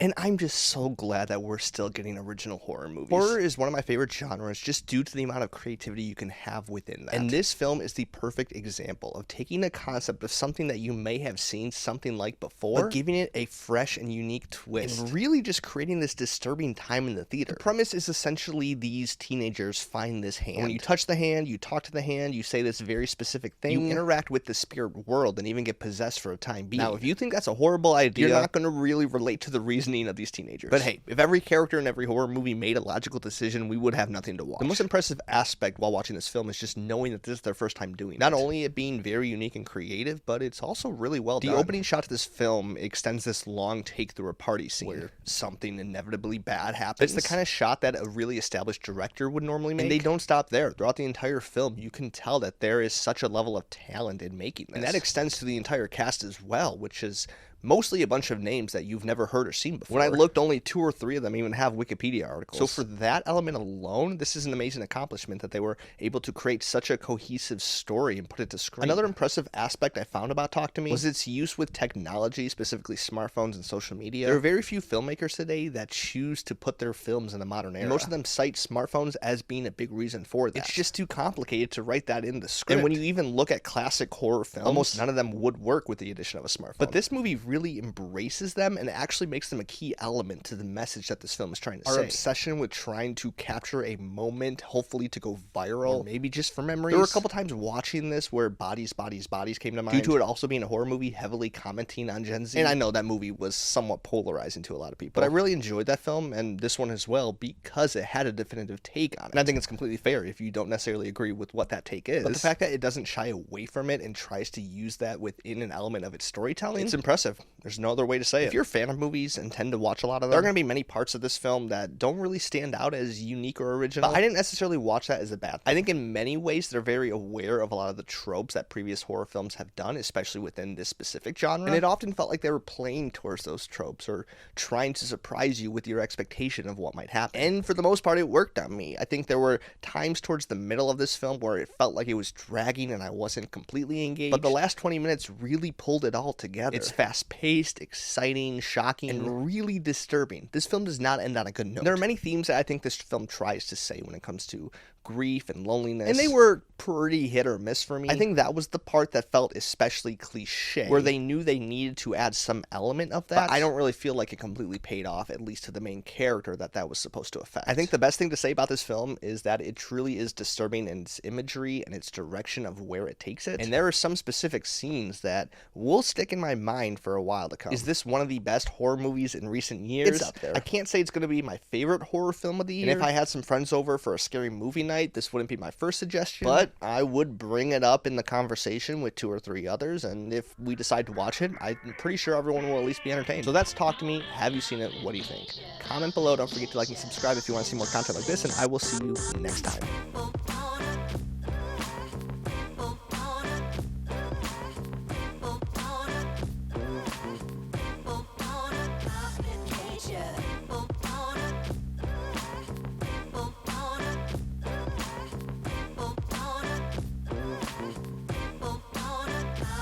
And I'm just so glad that we're still getting original horror movies. Horror is one of my favorite genres just due to the amount of creativity you can have within that. And this film is the perfect example of taking a concept of something that you may have seen something like before, but giving it a fresh and unique twist, and really just creating this disturbing time in the theater. The premise is essentially these teenagers find this hand. And when you touch the hand, you talk to the hand, you say this very specific thing, you interact with the spirit world and even get possessed for a time being. Now, if you think that's a horrible idea, you're not going to really relate to the reason of these teenagers. But hey, if every character in every horror movie made a logical decision, we would have nothing to watch. The most impressive aspect while watching this film is just knowing that this is their first time doing it. Not only it being very unique and creative, but it's also really well done. The opening shot of this film extends this long take through a party scene where something inevitably bad happens. It's the kind of shot that a really established director would normally make. And they don't stop there. Throughout the entire film, you can tell that there is such a level of talent in making this. And that extends to the entire cast as well, which is mostly a bunch of names that you've never heard or seen before. When I looked, only 2 or 3 of them even have Wikipedia articles. So for that element alone, this is an amazing accomplishment that they were able to create such a cohesive story and put it to screen. Another impressive aspect I found about Talk to Me was its use with technology, specifically smartphones and social media. There are very few filmmakers today that choose to put their films in the modern era. And most of them cite smartphones as being a big reason for that. It's just too complicated to write that in the script. And when you even look at classic horror films, almost none of them would work with the addition of a smartphone. But this movie really embraces them and actually makes them a key element to the message that this film is trying to say. Our obsession with trying to capture a moment, hopefully to go viral, or maybe just for memories. There were a couple times watching this where bodies came to mind, due to it also being a horror movie heavily commenting on Gen Z. And I know that movie was somewhat polarizing to a lot of people, but I really enjoyed that film and this one as well because it had a definitive take on it. And I think it's completely fair if you don't necessarily agree with what that take is. But the fact that it doesn't shy away from it and tries to use that within an element of its storytelling, it's impressive. There's no other way to say it. If you're a fan of movies and tend to watch a lot of them, there are going to be many parts of this film that don't really stand out as unique or original. But I didn't necessarily watch that as a bad thing. I think in many ways they're very aware of a lot of the tropes that previous horror films have done, especially within this specific genre. And it often felt like they were playing towards those tropes or trying to surprise you with your expectation of what might happen. And for the most part, it worked on me. I think there were times towards the middle of this film where it felt like it was dragging and I wasn't completely engaged. But the last 20 minutes really pulled it all together. It's fast-paced, exciting, shocking, and really disturbing. This film does not end on a good note. There are many themes that I think this film tries to say when it comes to grief and loneliness, and they were pretty hit or miss for me. I think that was the part that felt especially cliche, where they knew they needed to add some element of that, but I don't really feel like it completely paid off, at least to the main character that was supposed to affect. I think the best thing to say about this film is that it truly is disturbing in its imagery and its direction of where it takes it, and there are some specific scenes that will stick in my mind for a while to come. Is this one of the best horror movies in recent years? It's up there. I can't say it's going to be my favorite horror film of the year, and if I had some friends over for a scary movie night, this wouldn't be my first suggestion, but I would bring it up in the conversation with 2 or 3 others, and if we decide to watch it, I'm pretty sure everyone will at least be entertained. So that's Talk to Me. Have you seen it? What do you think? Comment below. Don't forget to like and subscribe if you want to see more content like this, and I will see you next time.